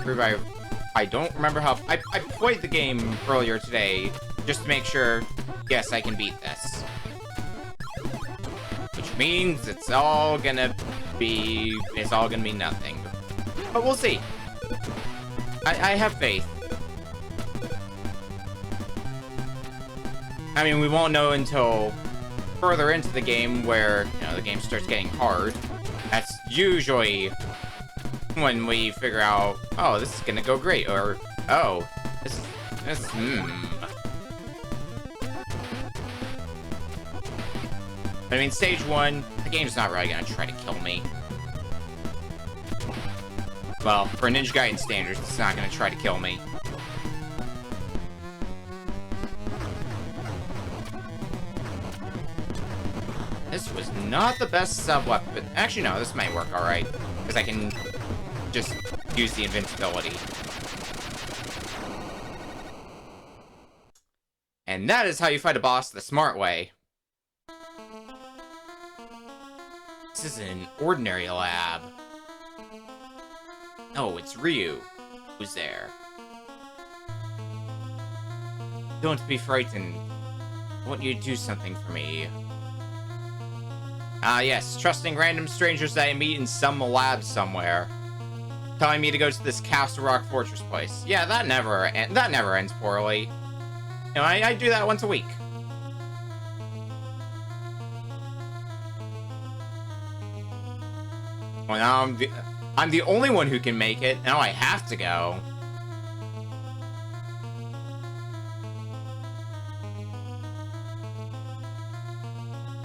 prove I don't remember how... I played the game earlier today just to make sure, yes, I can beat this. Which means it's all gonna be nothing. But we'll see. I have faith. I mean, we won't know until further into the game where, you know, the game starts getting hard. That's usually when we figure out, oh, this is gonna go great, or, oh, I mean, stage 1, the game's not really gonna try to kill me. Well, for Ninja Gaiden standards, it's not gonna try to kill me. This was not the best sub-weapon. Actually, no, this might work alright. Because I can just use the invincibility. And that is how you fight a boss the smart way. This is an ordinary lab. Oh, it's Ryu. Who's there? Don't be frightened. I want you to do something for me. Ah, yes. Trusting random strangers that I meet in some lab somewhere. Telling me to go to this Castle Rock Fortress place. Yeah, that never ends poorly. You know, I do that once a week. Well, now I'm the only one who can make it. Now I have to go.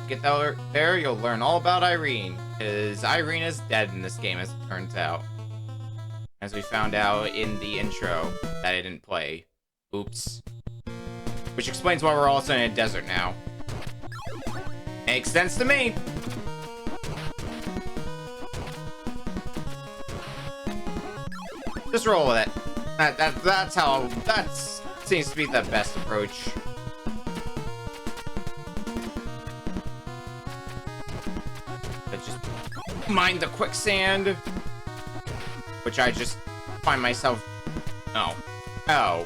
Get there, you'll learn all about Irene, because Irene is dead in this game, as it turns out. As we found out in the intro that I didn't play. Oops. Which explains why we're also in a desert now. Makes sense to me! Just roll with it. That seems to be the best approach. Mind the quicksand, which I just find myself. Oh,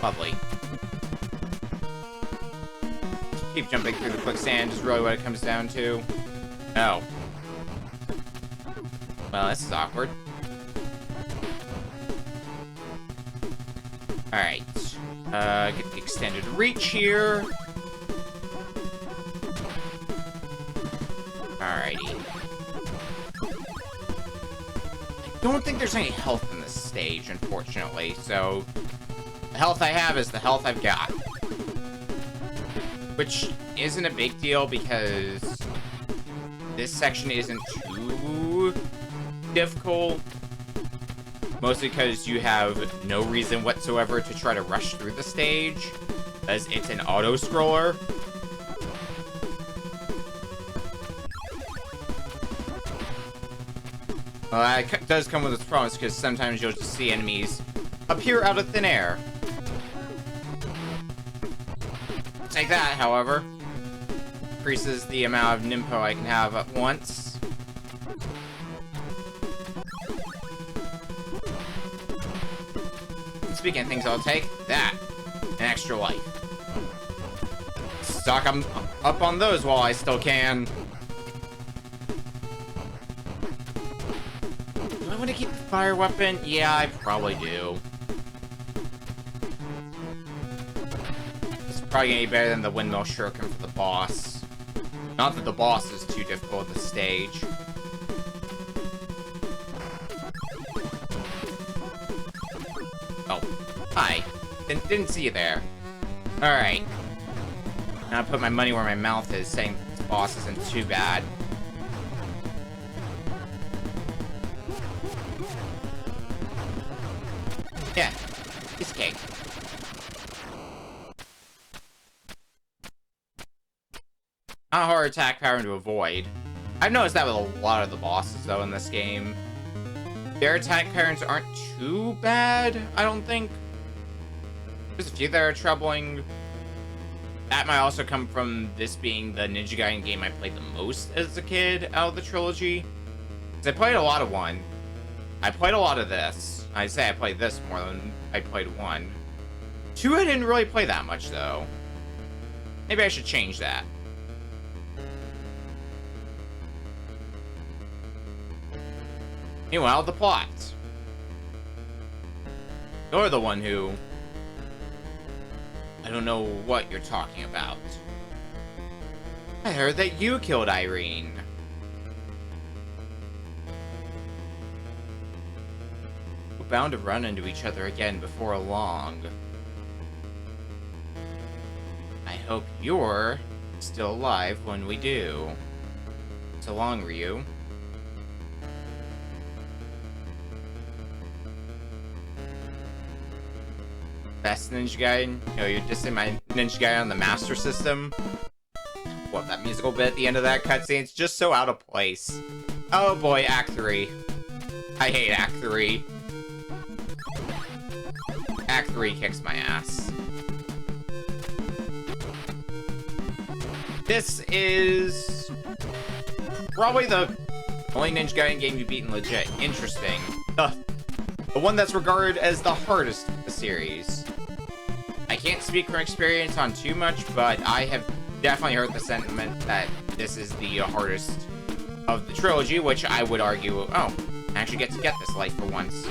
lovely. Just keep jumping through the quicksand is really what it comes down to. Oh, well, this is awkward. All right, get the extended reach here. Alrighty. I don't think there's any health in this stage, unfortunately, so the health I have is the health I've got. Which isn't a big deal because this section isn't too difficult. Mostly because you have no reason whatsoever to try to rush through the stage, as it's an auto-scroller. It does come with its problems, because sometimes you'll just see enemies appear out of thin air. Take that, however. Increases the amount of Nimpo I can have at once. Speaking of things I'll take, that. An extra life. Stock them up on those while I still can. I want to keep the fire weapon? Yeah, I probably do. It's probably gonna be better than the windmill shuriken for the boss. Not that the boss is too difficult at this stage. Oh, hi. Didn't see you there. Alright. Now I put my money where my mouth is, saying this boss isn't too bad. Yeah, piece of cake. Not a hard attack pattern to avoid. I've noticed that with a lot of the bosses, though, in this game. Their attack patterns aren't too bad, I don't think. There's a few that are troubling. That might also come from this being the Ninja Gaiden game I played the most as a kid out of the trilogy. Because I played a lot of 1. I played a lot of this. I'd say I played this more than I played 1. 2 I didn't really play that much, though. Maybe I should change that. Meanwhile, the plot. You're the one who... I don't know what you're talking about. I heard that you killed Irene. We're bound to run into each other again before long. I hope you're still alive when we do. So long, Ryu. Best Ninja Gaiden? You know, you're just in my Ninja Gaiden on the Master System. What, that musical bit at the end of that cutscene? It's just so out of place. Oh boy, Act 3. I hate Act 3. Act 3 kicks my ass. This is... probably the only Ninja Gaiden game you've beaten legit. Interesting. The one that's regarded as the hardest of the series. I can't speak from experience on too much, but I have definitely heard the sentiment that this is the hardest of the trilogy, which I would argue, oh, I actually get to get this life for once.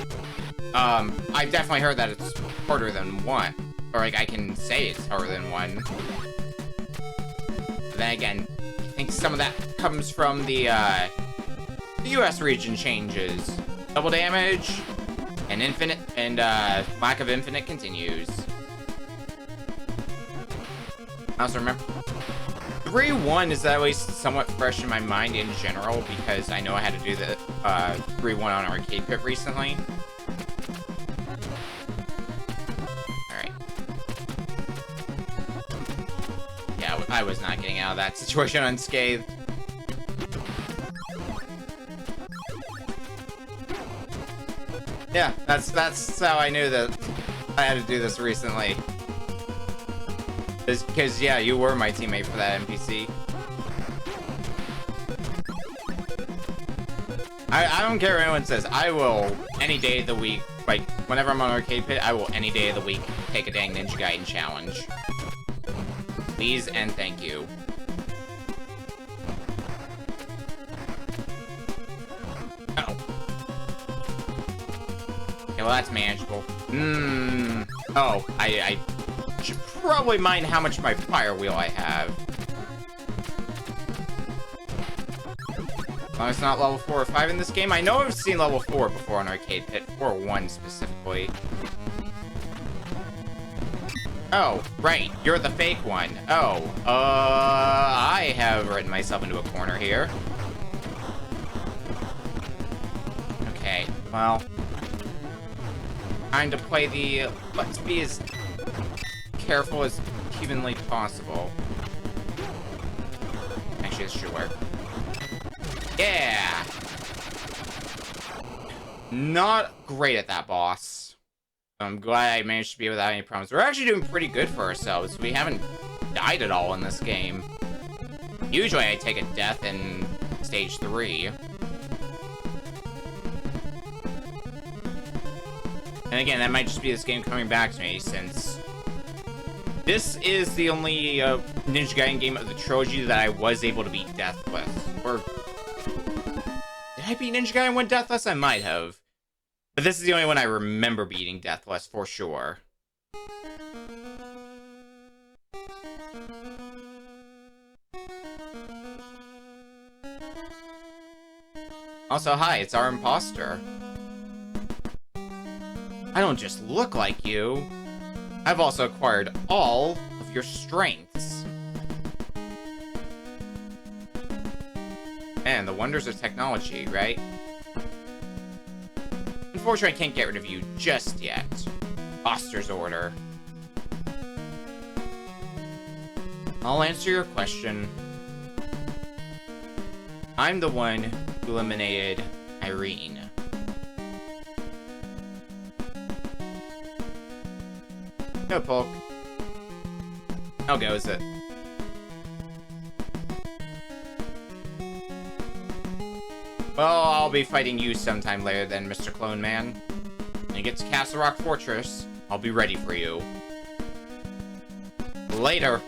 I've definitely heard that it's harder than 1. Or, like, I can say it's harder than 1. But then again, I think some of that comes from the US region changes. Double damage, and infinite, and, lack of infinite continues. I also remember 3-1 is at least somewhat fresh in my mind in general, because I know I had to do the 3-1 on Arcade Pit recently. Alright. Yeah, I was not getting out of that situation unscathed. Yeah, that's how I knew that I had to do this recently. Because, yeah, you were my teammate for that NPC. I don't care what anyone says. I will, any day of the week, like, whenever I'm on Arcade Pit, I will, any day of the week, take a dang Ninja Gaiden challenge. Please and thank you. Uh-oh. Okay, well, that's manageable. Oh, I should probably mind how much of my fire wheel I have. As long as it's not level 4 or 5 in this game. I know I've seen level 4 before on Arcade Pit, 4 or 1 specifically. Oh, right, you're the fake one. Oh, I have written myself into a corner here. Okay, well, trying to play the, let's be as careful as humanly possible. Actually, this should work. Yeah! Not great at that boss. I'm glad I managed to be without any problems. We're actually doing pretty good for ourselves. We haven't died at all in this game. Usually I take a death in stage 3. And again, that might just be this game coming back to me, since this is the only Ninja Gaiden game of the trilogy that I was able to beat deathless. Or did I beat Ninja Gaiden 1 deathless? I might have. But this is the only one I remember beating deathless for sure. Also, hi, it's our imposter. I don't just look like you. I've also acquired all of your strengths. Man, the wonders of technology, right? Unfortunately, I can't get rid of you just yet. Foster's order. I'll answer your question. I'm the one who eliminated Irene. Go, Polk. How goes it? Well, I'll be fighting you sometime later then, Mr. Clone Man. When you get to Castle Rock Fortress, I'll be ready for you. Later.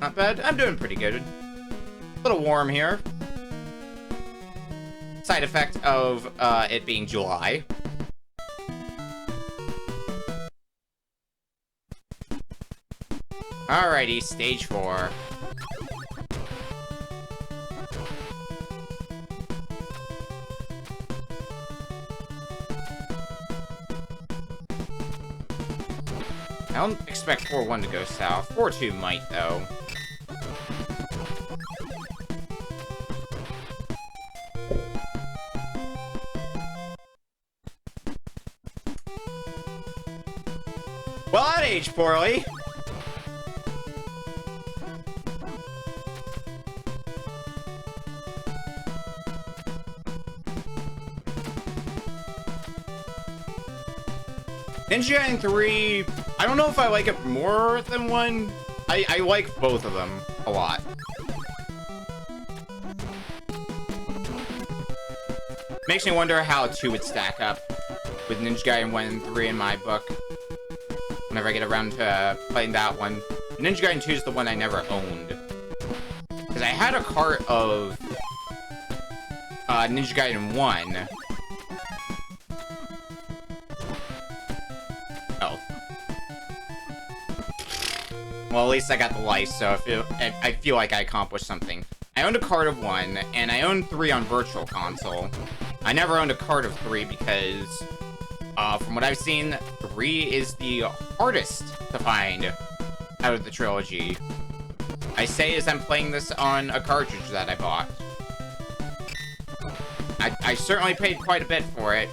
Not bad. I'm doing pretty good. A little warm here. Side effect of it being July. Alrighty, stage 4. I don't expect 4-1 to go south. 4-2 might, though. Well, that aged poorly. Ninja Gaiden 3, I don't know if I like it more than 1. I like both of them a lot. Makes me wonder how 2 would stack up with Ninja Gaiden 1 and 3 in my book. Whenever I get around to playing that one. Ninja Gaiden 2 is the one I never owned. Because I had a cart of Ninja Gaiden 1. Oh. Well, at least I got the lice, so I feel like I accomplished something. I owned a cart of 1, and I owned 3 on Virtual Console. I never owned a cart of 3 because, from what I've seen, 3 is the hardest to find out of the trilogy. I say as I'm playing this on a cartridge that I bought. I certainly paid quite a bit for it.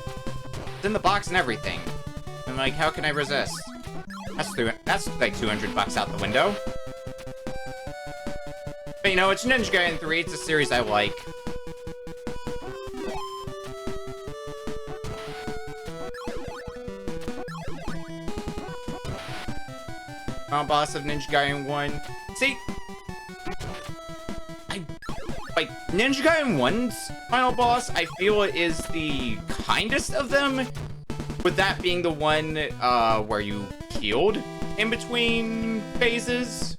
It's in the box and everything. I'm like, how can I resist? That's like 200 bucks out the window. But you know, it's Ninja Gaiden 3. It's a series I like. Final boss of Ninja Gaiden 1. See, like Ninja Gaiden 1's final boss, I feel is the kindest of them. With that being the one where you healed in between phases.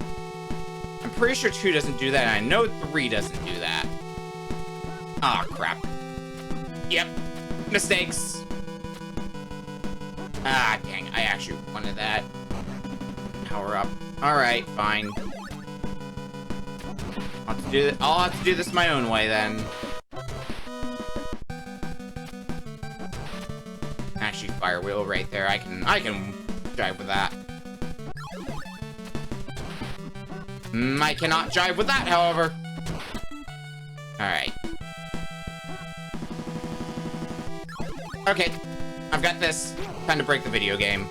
I'm pretty sure 2 doesn't do that, and I know 3 doesn't do that. Ah, crap. Yep. Mistakes. Ah, dang. I actually wanted that. Power up. Alright, fine. I'll have to do this my own way, then. Actually, fire wheel right there. I can drive with that. I cannot jive with that, however. Alright. Okay. I've got this. Time to break the video game.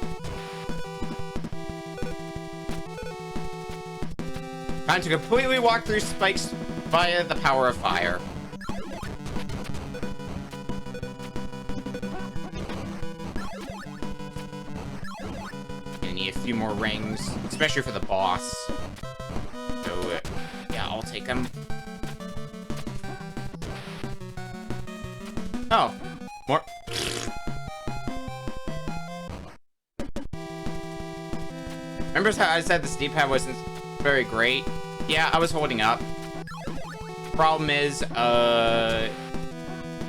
Time to completely walk through spikes via the power of fire. Gonna need a few more rings, especially for the boss. So, yeah, I'll take them. Oh, more. Remember how I said the steep pad wasn't very great? Yeah, I was holding up. Problem is,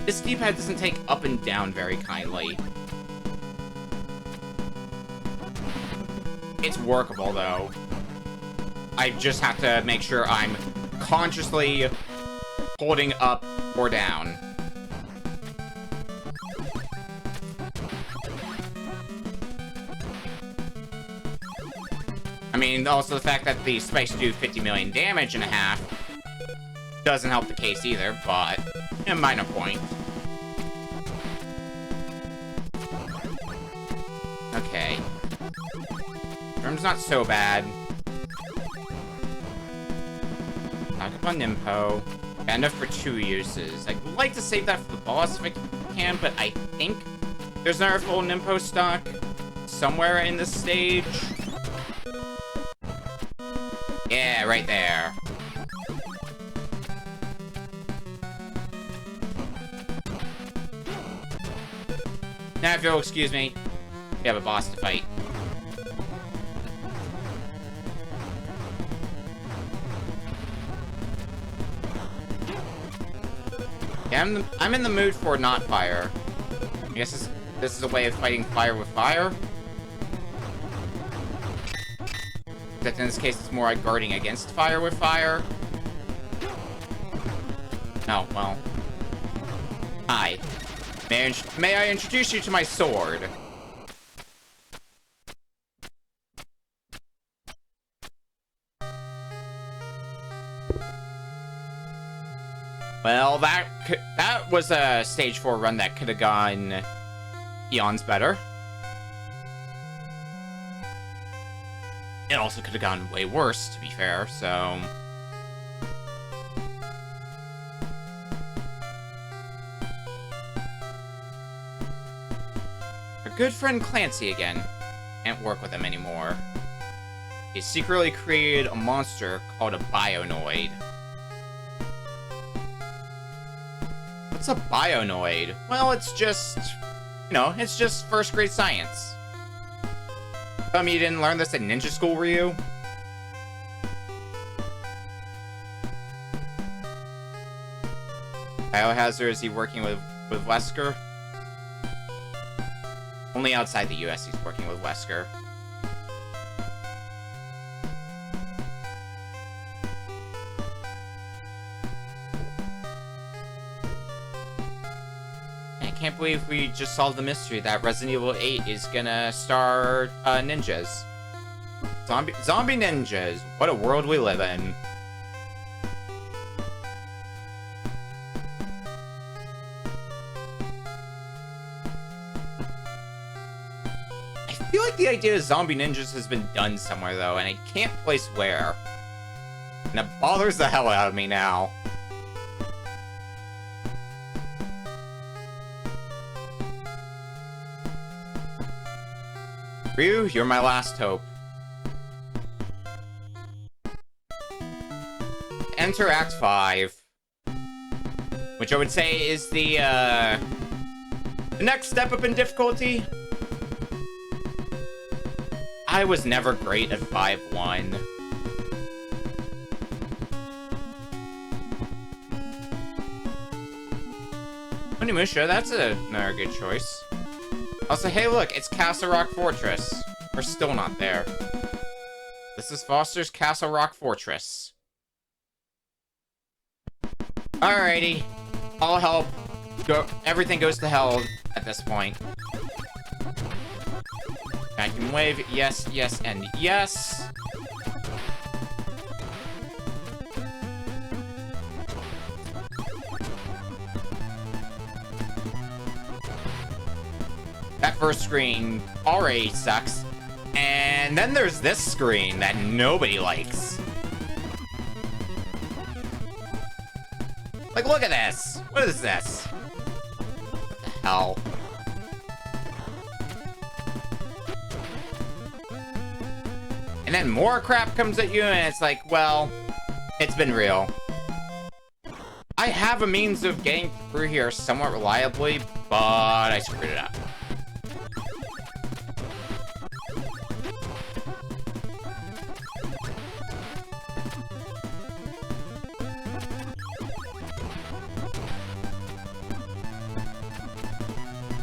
this D-pad doesn't take up and down very kindly. It's workable, though. I just have to make sure I'm consciously holding up or down. I mean, also the fact that the spikes do 50 million damage in a half doesn't help the case either, but a minor point. Okay. Room's not so bad. Knock up on Nimpo. Got enough for 2 uses. I'd like to save that for the boss if I can, but I think there's another full Nimpo stock somewhere in this stage. Yeah, right there. Now, if you'll excuse me, we have a boss to fight. Yeah, I'm in the mood for not fire. I guess this is a way of fighting fire with fire. Except in this case, it's more like guarding against fire with fire. Oh, well. Hi. May I introduce you to my sword? Well, that was a stage 4 run that could have gone eons better. It also could have gone way worse, to be fair, so... Our good friend Clancy again. Can't work with him anymore. He secretly created a monster called a Bionoid. What's a Bionoid? Well, it's just... You know, it's just first grade science. Tell me you didn't learn this at ninja school, Ryu? Biohazard, is he working with Wesker? Only outside the US he's working with Wesker. I can't believe we just solved the mystery that Resident Evil 8 is gonna star ninjas. Zombie ninjas. What a world we live in. I feel like the idea of zombie ninjas has been done somewhere though, and I can't place where. And it bothers the hell out of me now. Ryu, you're my last hope. Enter Act 5. Which I would say is the next step up in difficulty. I was never great at 5-1. Onimusha, that's another good choice. Also, hey look, it's Castle Rock Fortress. We're still not there. This is Foster's Castle Rock Fortress. Alrighty. All help. Everything goes to hell at this point. I can wave. Yes, yes, and yes. That first screen already sucks. And then there's this screen that nobody likes. Like, look at this. What is this? What the hell? And then more crap comes at you, and it's like, well, it's been real. I have a means of getting through here somewhat reliably, but I screwed it up.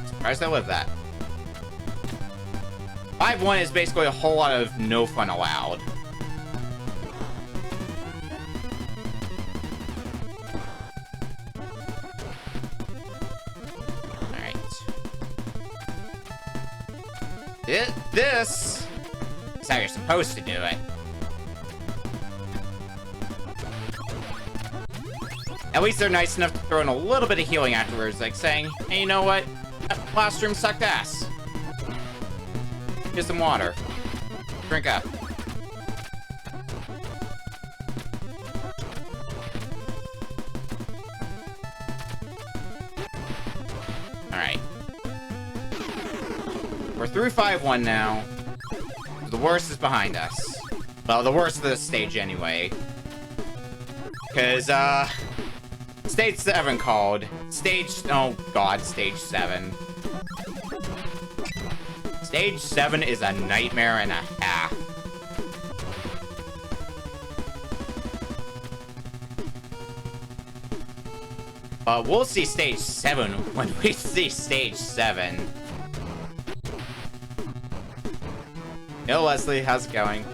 Surprised I lived that. 5-1 is basically a whole lot of no fun allowed. Alright. This is how you're supposed to do it. At least they're nice enough to throw in a little bit of healing afterwards, like saying, hey, you know what? That last room sucked ass. Here's some water. Drink up. Alright. We're through 5-1 now. The worst is behind us. Well, the worst of this stage anyway. Because, Stage 7 called. Oh god, Stage 7. Stage 7 is a nightmare and a half. But we'll see stage 7 when we see stage 7. Yo, Leslie, how's it going?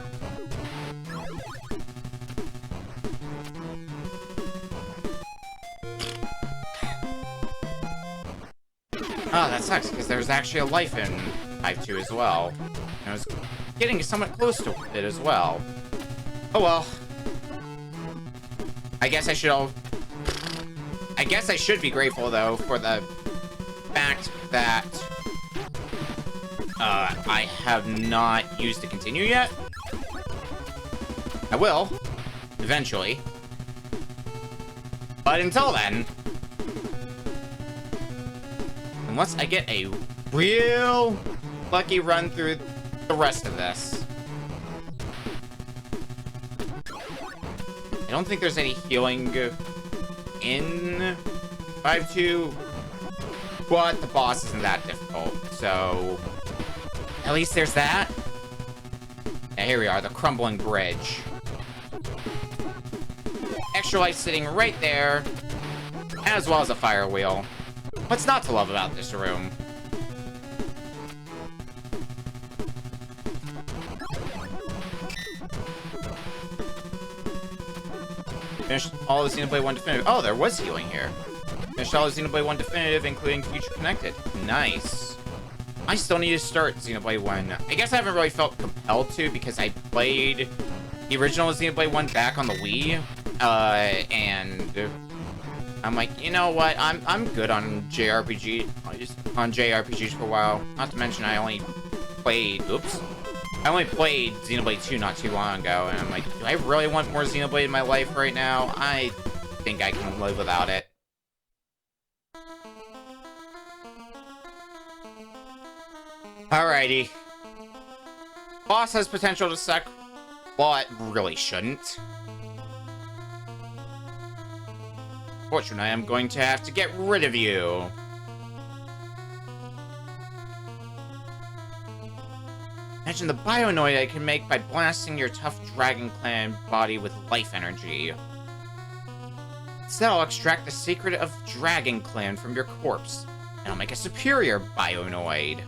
Oh, that sucks, because there's actually a life in Type 2 as well. And I was getting somewhat close to it as well. Oh well. I guess I should be grateful, though, for the fact that I have not used to continue yet. I will, eventually. But until then, unless I get a real lucky run through the rest of this, I don't think there's any healing in 5-2, but the boss isn't that difficult, so at least there's that. Yeah, here we are, the crumbling bridge. Extra life sitting right there, as well as a fire wheel. What's not to love about this room? Finished all the Xenoblade 1 Definitive. Oh, there was healing here. Finished all the Xenoblade 1 Definitive, including Future Connected. Nice. I still need to start Xenoblade 1. I guess I haven't really felt compelled to, because I played the original Xenoblade 1 back on the Wii. And I'm like, you know what? I'm good on JRPGs for a while. Not to mention I only played Xenoblade 2 not too long ago, and I'm like, do I really want more Xenoblade in my life right now? I think I can live without it. Alrighty. Boss has potential to suck, but really shouldn't. Fortunately, I'm going to have to get rid of you. Imagine the bionoid I can make by blasting your tough Dragon Clan body with life energy. Instead, I'll extract the secret of Dragon Clan from your corpse, and I'll make a superior bionoid.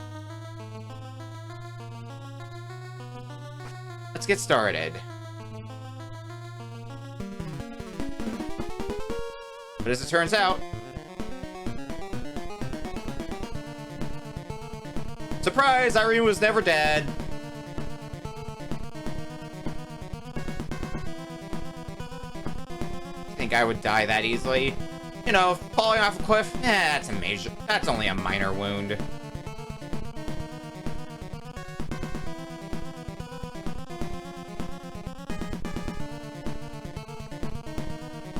Let's get started. But as it turns out, surprise, Irene was never dead. Think I would die that easily? You know, falling off a cliff, that's only a minor wound.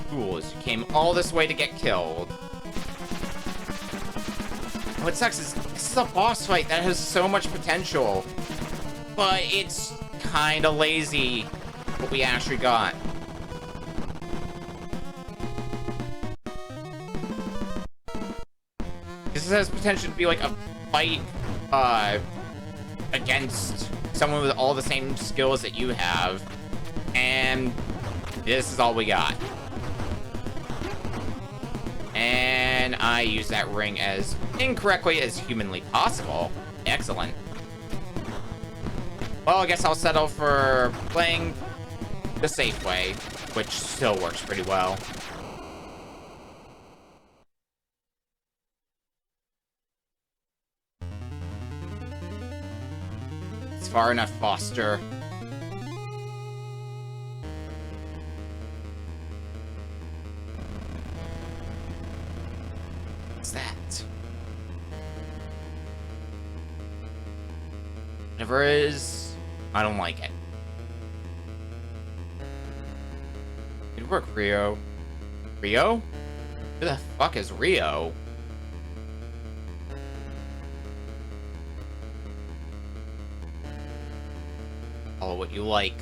Fools, you came all this way to get killed. What sucks is this is a boss fight that has so much potential, but it's kinda lazy what we actually got. This has potential to be like a fight against someone with all the same skills that you have, and this is all we got. And I use that ring as incorrectly as humanly possible. Excellent. Well, I guess I'll settle for playing the safe way, which still works pretty well. It's far enough, Foster. That whatever it is, I don't like it. Good work, Rio. Rio? Who the fuck is Rio? Follow what you like.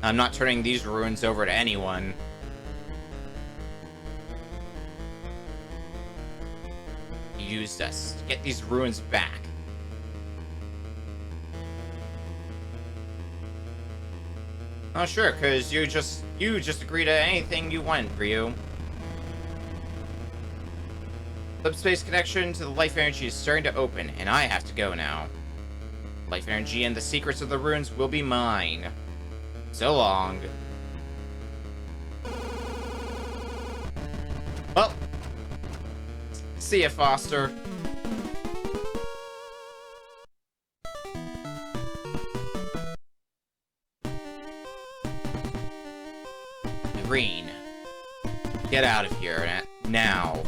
I'm not turning these ruins over to anyone. Used us to get these ruins back. Oh, sure, because you just agree to anything you want, Ryu. Subspace connection to the life energy is starting to open, and I have to go now. Life energy and the secrets of the ruins will be mine. So long. Well, see ya, Foster. Green. Get out of here now.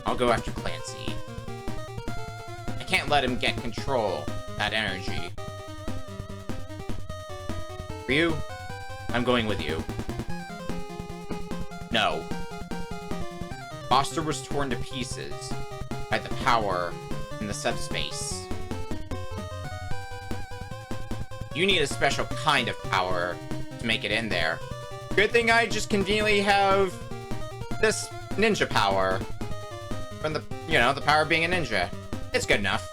I'll go after Clancy. I can't let him get control of that energy. Ryu, I'm going with you. No. Foster was torn to pieces by the power in the subspace. You need a special kind of power to make it in there. Good thing I just conveniently have this ninja power. From the, the power of being a ninja. It's good enough.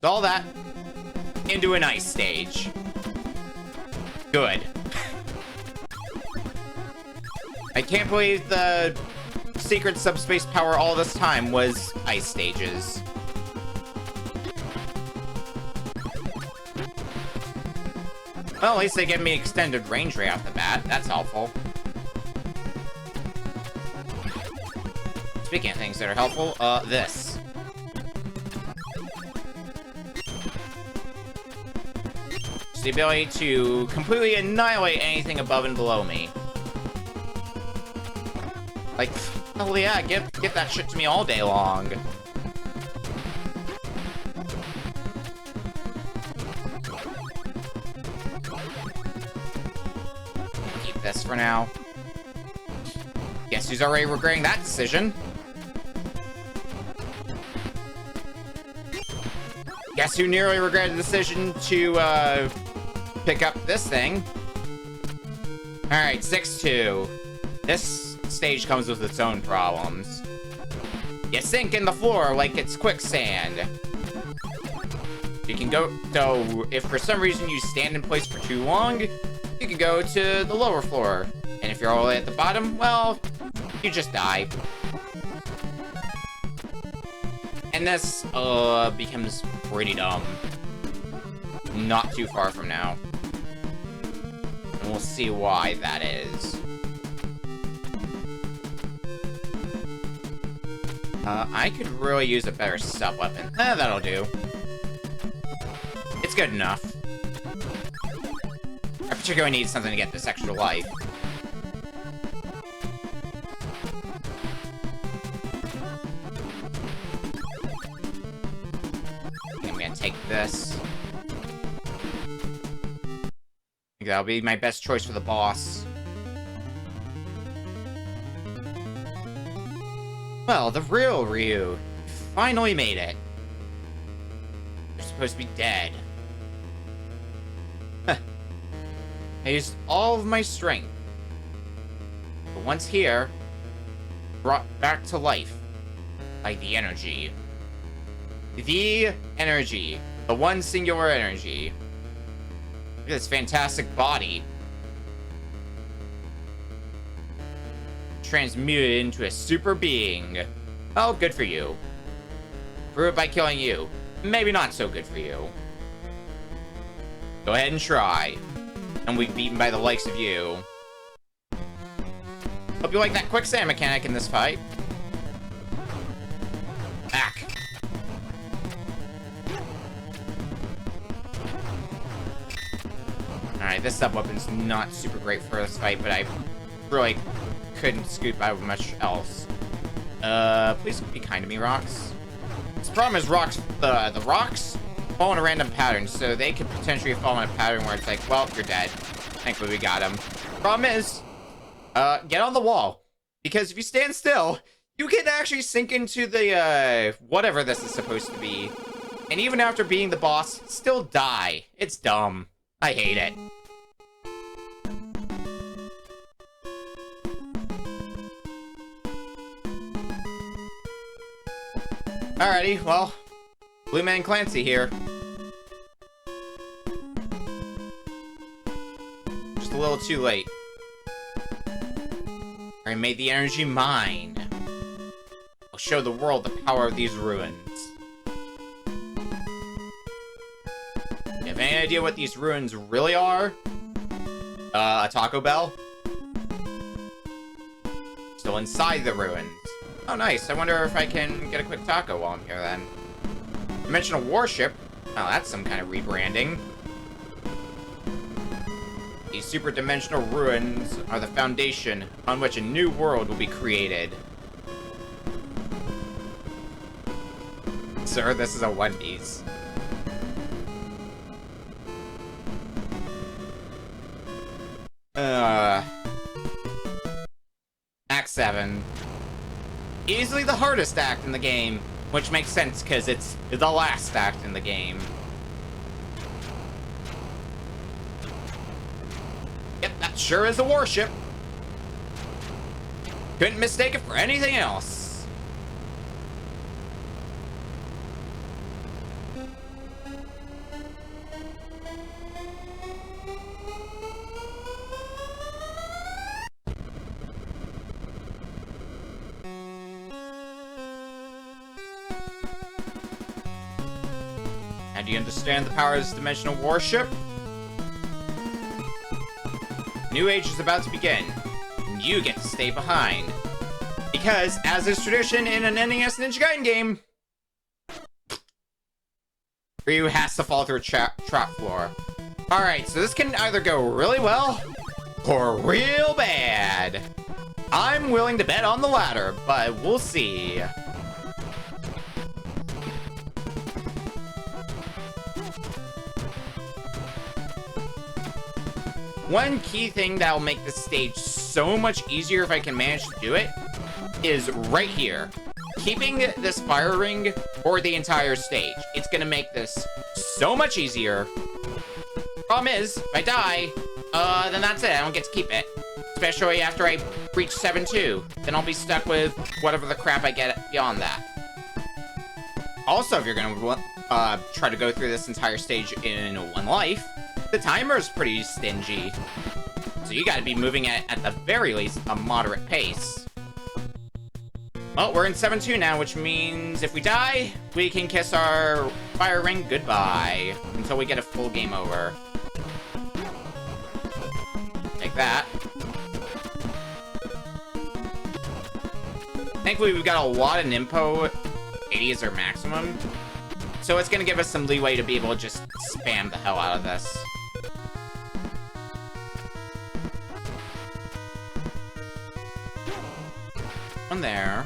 All that into an ice stage. Good. I can't believe the secret subspace power all this time was ice stages. Well, at least they give me extended range right off the bat. That's helpful. Speaking of things that are helpful, this. It's the ability to completely annihilate anything above and below me. Like, oh yeah, give that shit to me all day long. Keep this for now. Guess who's already regretting that decision? Guess who nearly regretted the decision to, pick up this thing? Alright, 6-2. This stage comes with its own problems. You sink in the floor like it's quicksand. You can go, so if for some reason you stand in place for too long, you can go to the lower floor. And if you're all the way at the bottom, well, you just die. And this, becomes pretty dumb. Not too far from now. And we'll see why that is. I could really use a better sub-weapon. That'll do. It's good enough. I particularly need something to get this extra life. I'm gonna take this. I think that'll be my best choice for the boss. Well, the real Ryu finally made it. You're supposed to be dead. I used all of my strength. But once here, brought back to life by the energy. The energy. The one singular energy. Look at this fantastic body. Transmuted into a super being. Oh, good for you. Prove it by killing you. Maybe not so good for you. Go ahead and try. And we've beaten by the likes of you. Hope you like that quicksand mechanic in this fight. Back. Alright, this sub-weapon's not super great for this fight, but I really couldn't scoot by much else. Please be kind to me, rocks. This problem is rocks, the rocks fall in a random pattern, so they could potentially fall in a pattern where it's like, well, you're dead. Thankfully, we got him. Problem is, get on the wall. Because if you stand still, you can actually sink into the, whatever this is supposed to be. And even after beating the boss, still die. It's dumb. I hate it. Alrighty, well, Blue Man Clancy here. Just a little too late. I made the energy mine. I'll show the world the power of these ruins. You have any idea what these ruins really are? A Taco Bell? Still inside the ruins. Oh, nice. I wonder if I can get a quick taco while I'm here, then. Dimensional Warship? Oh, that's some kind of rebranding. These super-dimensional ruins are the foundation on which a new world will be created. Sir, this is a Wendy's. Act 7. Easily the hardest act in the game, which makes sense because it's the last act in the game. Yep, that sure is a warship. Couldn't mistake it for anything else. Do you understand the power of this dimensional warship? New age is about to begin, and you get to stay behind. Because, as is tradition in an NES Ninja Gaiden game, Ryu has to fall through a trap floor. Alright, so this can either go really well, or real bad. I'm willing to bet on the latter, but we'll see. One key thing that'll make this stage so much easier if I can manage to do it is right here. Keeping this fire ring for the entire stage. It's gonna make this so much easier. Problem is, if I die, then that's it. I don't get to keep it. Especially after I reach 7-2. Then I'll be stuck with whatever the crap I get beyond that. Also, if you're gonna try to go through this entire stage in one life, the timer's pretty stingy. So you gotta be moving at the very least, a moderate pace. Well, we're in 7-2 now, which means if we die, we can kiss our fire ring goodbye until we get a full game over. Take that. Thankfully, we've got a lot of Nimpo. 80 is our maximum. So it's gonna give us some leeway to be able to just spam the hell out of this. One there.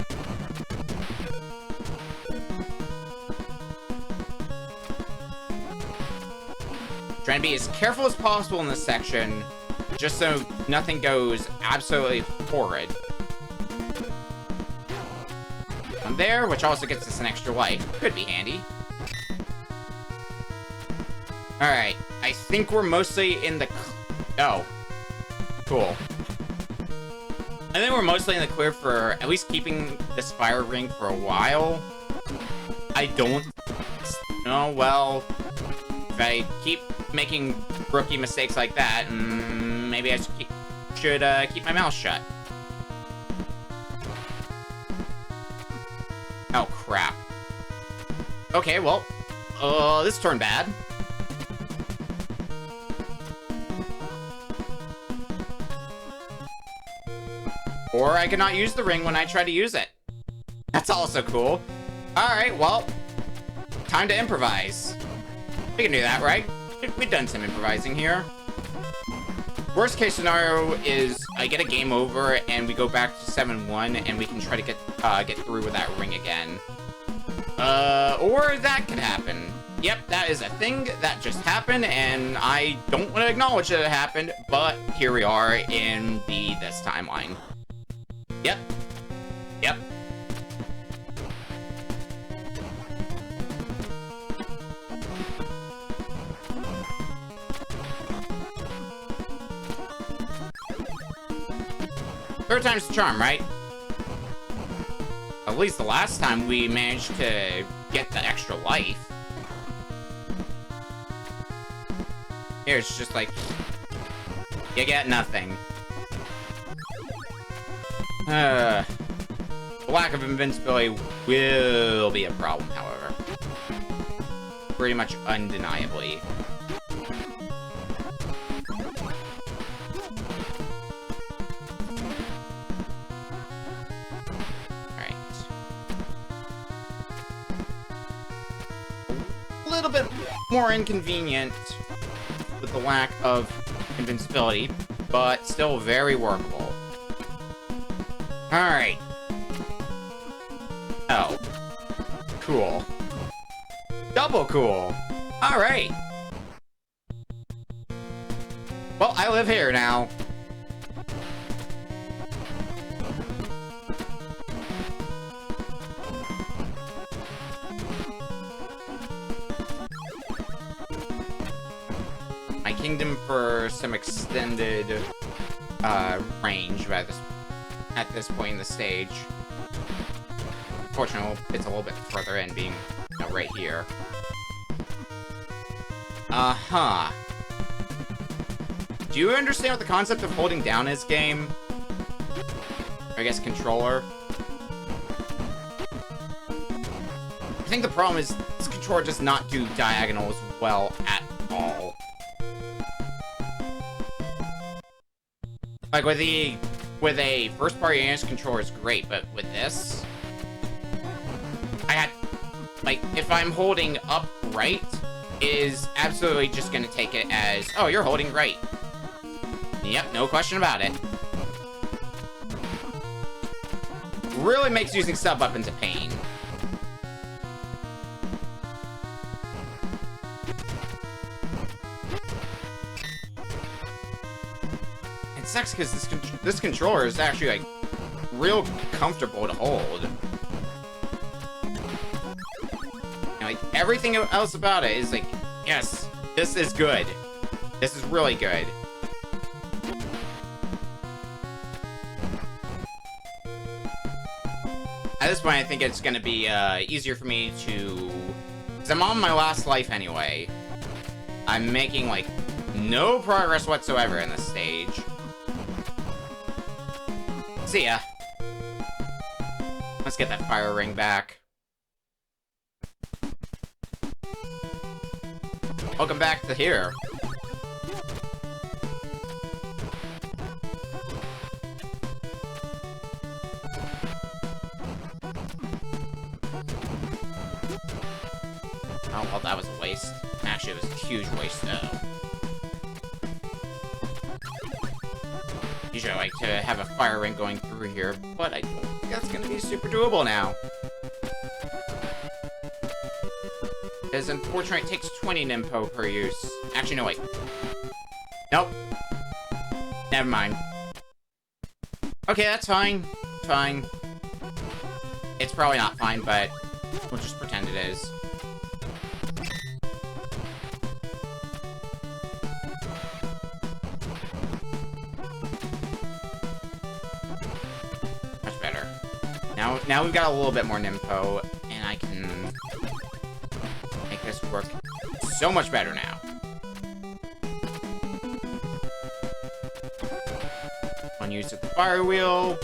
Trying to be as careful as possible in this section, just so nothing goes absolutely horrid. One there, which also gets us an extra life. Could be handy. Alright, I think we're mostly in the... Oh. Cool. I think we're mostly in the clear for at least keeping this fire ring for a while. I don't... Oh, well... If I keep making rookie mistakes like that, maybe I should keep my mouth shut. Oh, crap. Okay, well... this turned bad. Or I could not use the ring when I try to use it. That's also cool. Alright, well, time to improvise. We can do that, right? We've done some improvising here. Worst case scenario is I get a game over and we go back to 7-1 and we can try to get through with that ring again. Or that could happen. Yep, that is a thing that just happened, and I don't want to acknowledge that it happened, but here we are in this timeline. Yep. Yep. Third time's the charm, right? At least the last time we managed to get the extra life. Here, it's just like... You get nothing. The lack of invincibility will be a problem, however. Pretty much undeniably. Alright. A little bit more inconvenient with the lack of invincibility, but still very workable. Alright. Oh. Cool. Double cool. Alright. Well, I live here now. My kingdom for some extended range at this point in the stage. Unfortunately, it's a little bit further in, being right here. Uh-huh. Do you understand what the concept of holding down is, game? Or I guess controller? I think the problem is this controller does not do diagonals well at all. Like, with a first-party NES controller is great, but with this... Like, if I'm holding up right, it is absolutely just gonna take it as, oh, you're holding right. Yep, no question about it. Really makes using sub-buttons a pain. It sucks because this controller is actually, like, real comfortable to hold. Everything else about it is like, yes, this is good. This is really good. At this point, I think it's gonna be easier for me to... Because I'm on my last life anyway. I'm making, like, no progress whatsoever in this stage. See ya. Let's get that fire ring back. Welcome back to here. Oh, well, that was a waste. Actually, it was a huge waste, though. Usually I like to have a fire ring going through here, but I don't think that's gonna be super doable now. Because unfortunately, it takes 20 Nimpo per use. Actually, no, wait. Nope. Never mind. Okay, that's fine. Fine. It's probably not fine, but we'll just pretend it is. Much better. Now we've got a little bit more Nimpo, and I can make this work so much better now. One use of the fire wheel.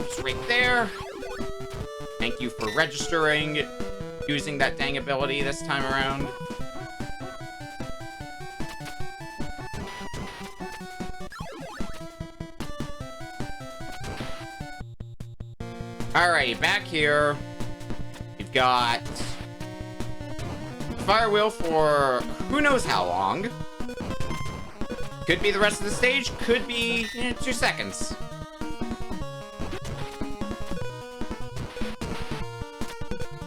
Just right there. Thank you for registering using that dang ability this time around. Alrighty, back here. We've got the fire wheel for who knows how long. Could be the rest of the stage, could be 2 seconds.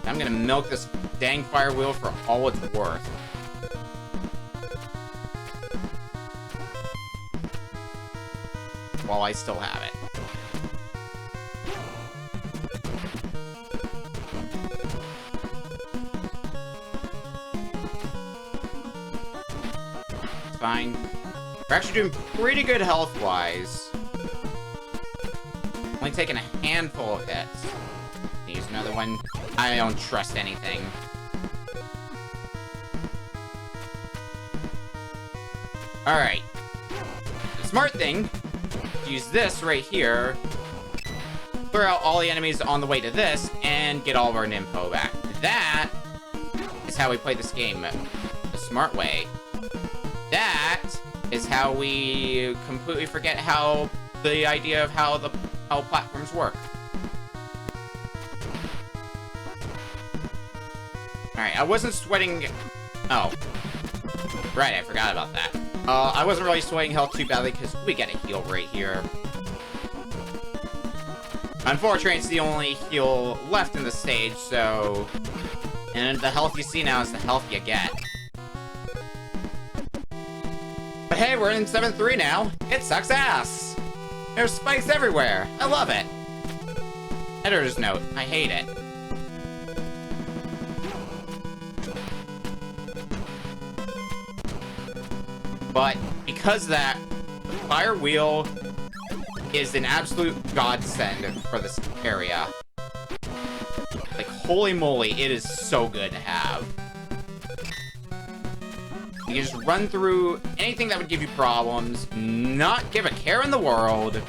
I'm gonna milk this dang fire wheel for all it's worth. While I still have it. Fine. We're actually doing pretty good health-wise. Only taking a handful of hits. Use another one. I don't trust anything. Alright. The smart thing, use this right here, clear out all the enemies on the way to this, and get all of our Ninpo back. That is how we play this game the smart way. That is how we completely forget how the idea of how platforms work. Alright, I wasn't sweating... Oh. Right, I forgot about that. I wasn't really sweating health too badly because we get a heal right here. Unfortunately, it's the only heal left in the stage, so... And the health you see now is the health you get. But hey, we're in 7-3 now. It sucks ass. There's spikes everywhere. I love it. Editor's note. I hate it. But because of that, the fire wheel is an absolute godsend for this area. Like, holy moly, it is so good to have. You can just run through anything that would give you problems, not give a care in the world.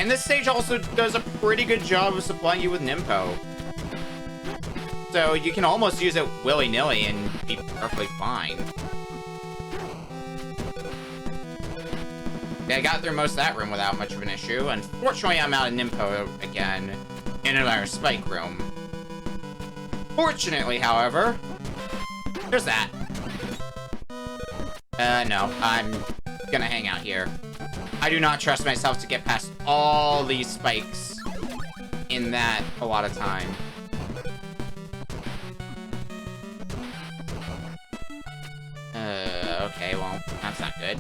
And this stage also does a pretty good job of supplying you with Ninpo. So you can almost use it willy-nilly and be perfectly fine. Yeah, I got through most of that room without much of an issue. Unfortunately, I'm out of Ninpo again in another spike room. Fortunately, however, there's that. No, I'm gonna hang out here. I do not trust myself to get past all these spikes in that a lot of time. Okay, well, that's not good.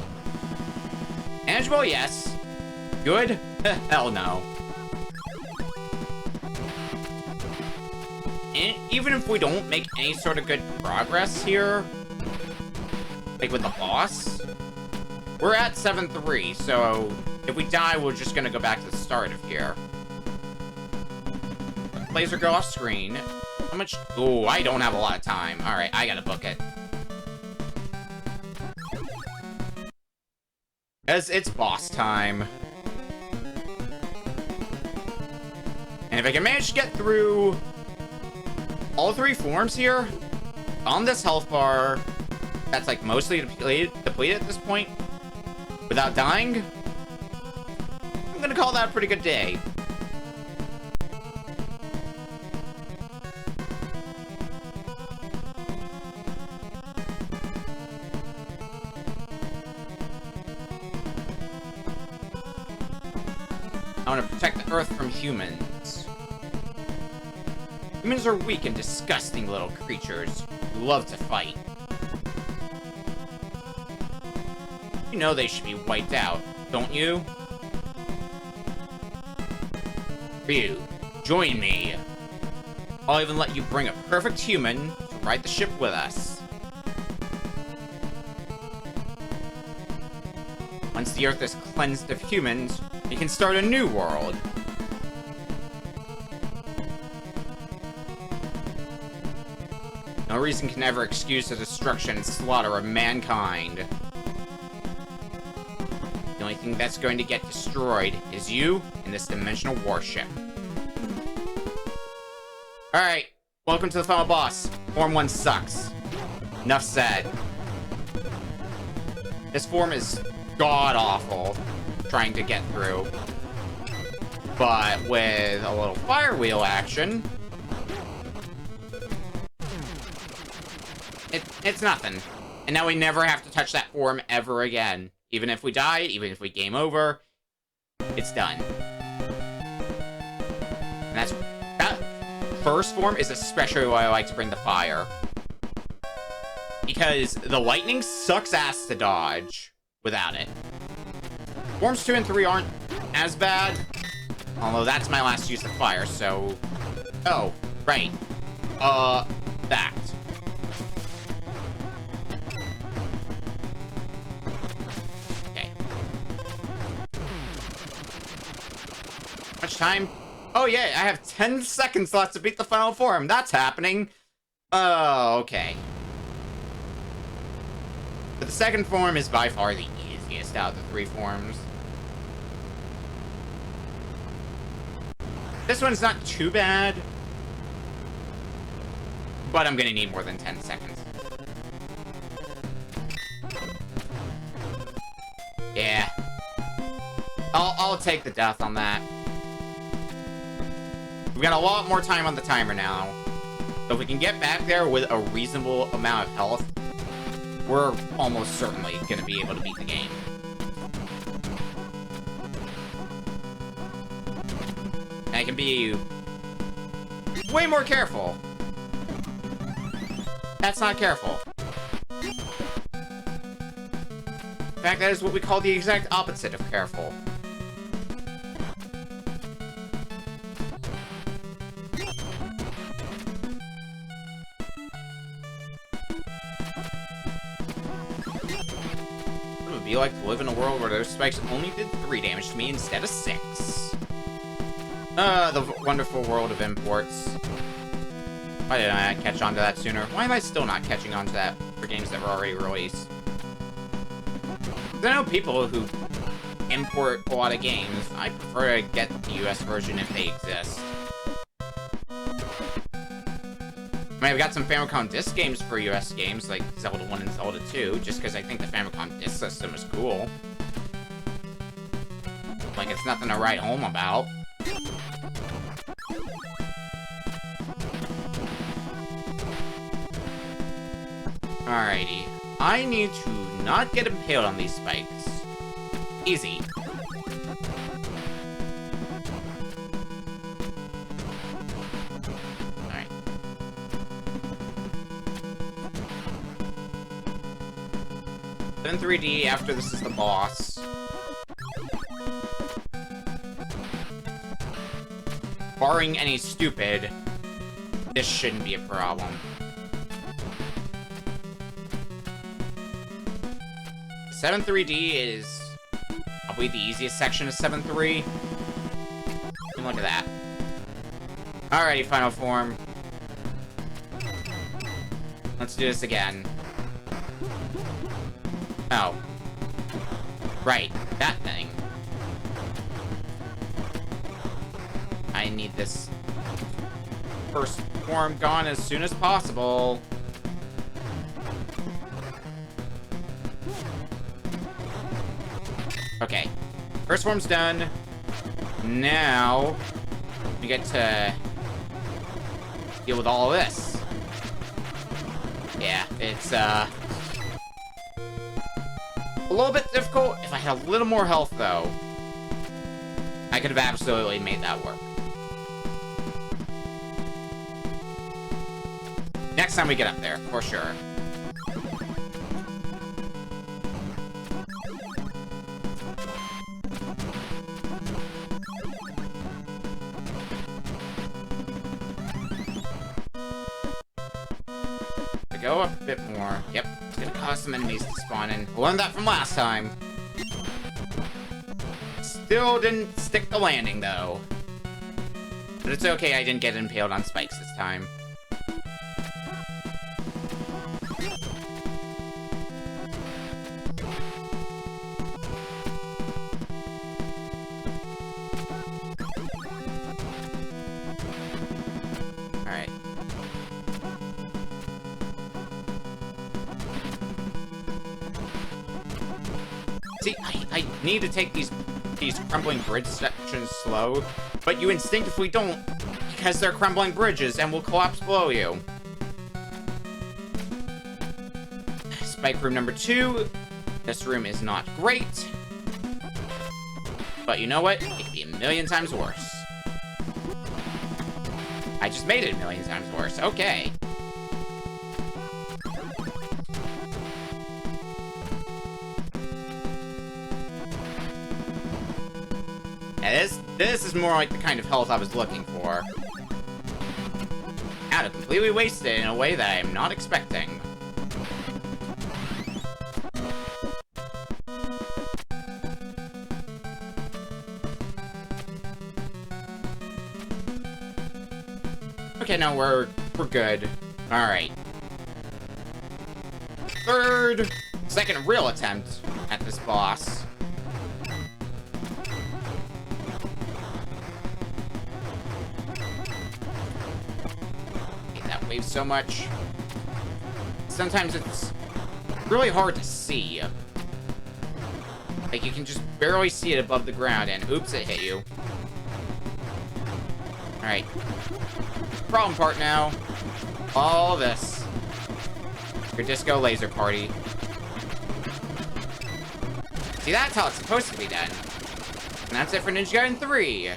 Manageable, yes. Good? Hell no. And even if we don't make any sort of good progress here, like with the boss, we're at 7-3, so if we die, we're just gonna go back to the start of here. Laser go off screen. How much? Oh, I don't have a lot of time. Alright, I gotta book it. As it's boss time. And if I can manage to get through all 3 forms here, on this health bar, that's like mostly depleted at this point, without dying, I'm gonna call that a pretty good day. I want to protect the Earth from humans. Humans are weak and disgusting little creatures who love to fight. You know they should be wiped out, don't you? Ryu, join me. I'll even let you bring a perfect human to ride the ship with us. Once the Earth is cleansed of humans, we can start a new world. No reason can ever excuse the destruction and slaughter of mankind. The only thing that's going to get destroyed is you and this dimensional warship. Alright, welcome to the final boss. Form 1 sucks. Enough said. This form is god-awful trying to get through. But with a little fire wheel action, it's nothing. And now we never have to touch that form ever again. Even if we die, even if we game over, it's done. And that first form is especially why I like to bring the fire. Because the lightning sucks ass to dodge without it. Forms 2 and 3 aren't as bad, although that's my last use of fire, so... Oh, right. That. Okay. much time. Oh yeah, I have 10 seconds left to beat the final form. That's happening. Oh, okay. But the second form is by far the easiest out of the 3 forms. This one's not too bad, but I'm gonna need more than 10 seconds. Yeah. I'll take the death on that. We've got a lot more time on the timer now. So if we can get back there with a reasonable amount of health, we're almost certainly gonna be able to beat the game. And I can be way more careful. That's not careful. In fact, that is what we call the exact opposite of careful. What would it be like to live in a world where those spikes only did 3 damage to me instead of 6? The wonderful world of imports. Why didn't I catch on to that sooner? Why am I still not catching on to that for games that were already released? I know people who import a lot of games. I prefer to get the US version if they exist. I mean, I've got some Famicom Disk games for US games, like Zelda 1 and Zelda 2, just because I think the Famicom Disk system is cool. Like, it's nothing to write home about. Alrighty. I need to not get impaled on these spikes. Easy. Alright. Then 3D after this is the boss. Barring any stupid, this shouldn't be a problem. 7-3D is probably the easiest section of 7-3. And look at that. Alrighty, final form. Let's do this again. Oh. Right, that thing. I need this first form gone as soon as possible. Okay, first form's done. Now, we get to deal with all of this. Yeah, it's, a little bit difficult. If I had a little more health, though, I could have absolutely made that work. Next time we get up there, for sure. Go up a bit more. Yep, it's gonna cause some enemies to spawn in. I learned that from last time. Still didn't stick the landing, though. But it's okay, I didn't get impaled on spikes this time. Alright. See, I need to take these crumbling bridge sections slow, but you instinctively don't, because they're crumbling bridges and will collapse below you. Spike room number 2. This room is not great, but you know what? It could be a million times worse. I just made it a million times worse. Okay. This is more like the kind of health I was looking for. Now to completely waste it in a way that I am not expecting. Okay, no, we're good. Alright. Second real attempt at this boss. I hate that wave so much. Sometimes it's really hard to see. Like, you can just barely see it above the ground, and oops, it hit you. Alright. Problem part now. All this. Your disco laser party. See, that's how it's supposed to be done. And that's it for Ninja Gaiden 3.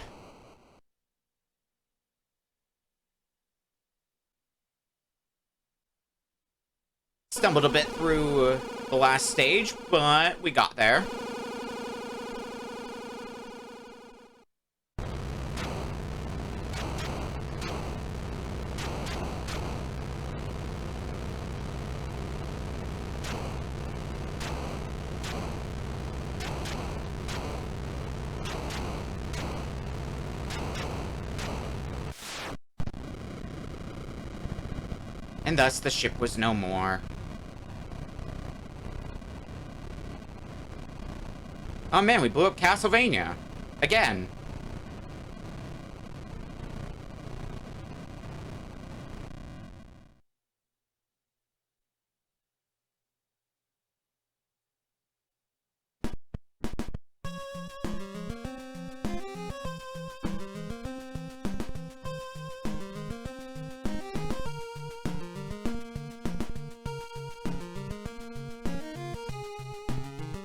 Stumbled a bit through the last stage, but we got there. And thus the ship was no more. Oh man, we blew up Castlevania. Again.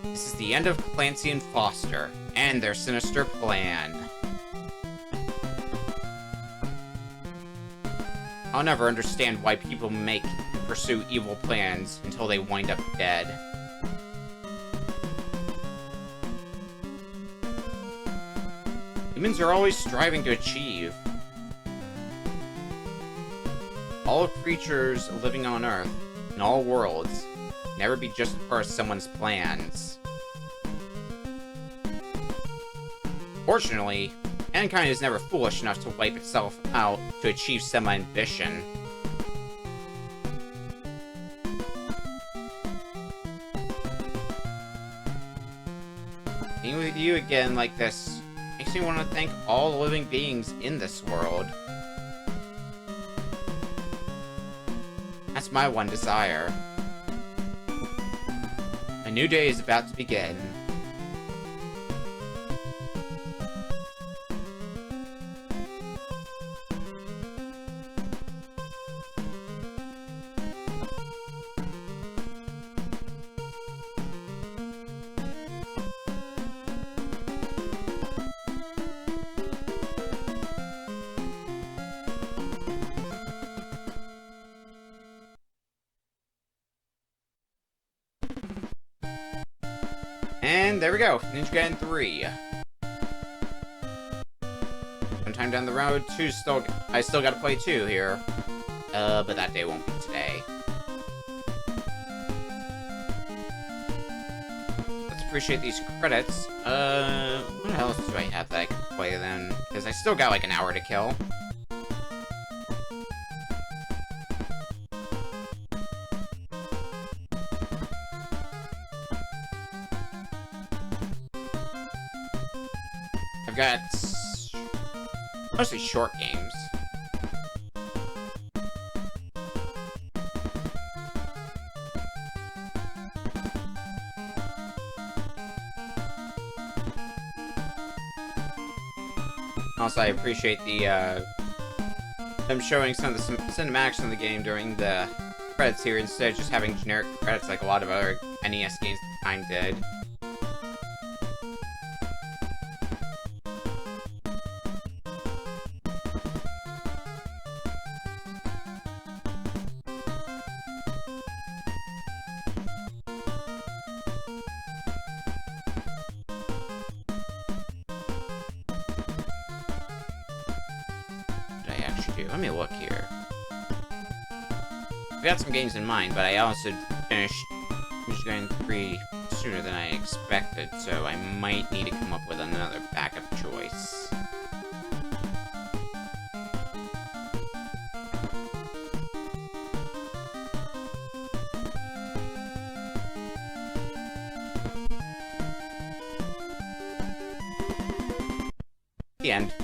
This is the end of Clancy and Foster, and their sinister plan. I'll never understand why people make and pursue evil plans until they wind up dead. Humans are always striving to achieve. All creatures living on Earth, in all worlds, never be just a part of someone's plans. Fortunately, mankind is never foolish enough to wipe itself out to achieve some ambition. Being with you again like this makes me want to thank all the living beings in this world. That's my one desire. A new day is about to begin. And there we go, Ninja Gaiden 3. Sometime down the road, I still gotta play 2 here. But that day won't be today. Let's appreciate these credits. What else do I have that I can play then? Because I still got like an hour to kill. I've got mostly short games. Also, I appreciate them showing some of the cinematics in the game during the credits here instead of just having generic credits like a lot of other NES games at the time did. Let me look here. I've got some games in mind, but I also finished Ninja Gaiden 3 sooner than I expected, so I might need to come up with another backup choice. The end.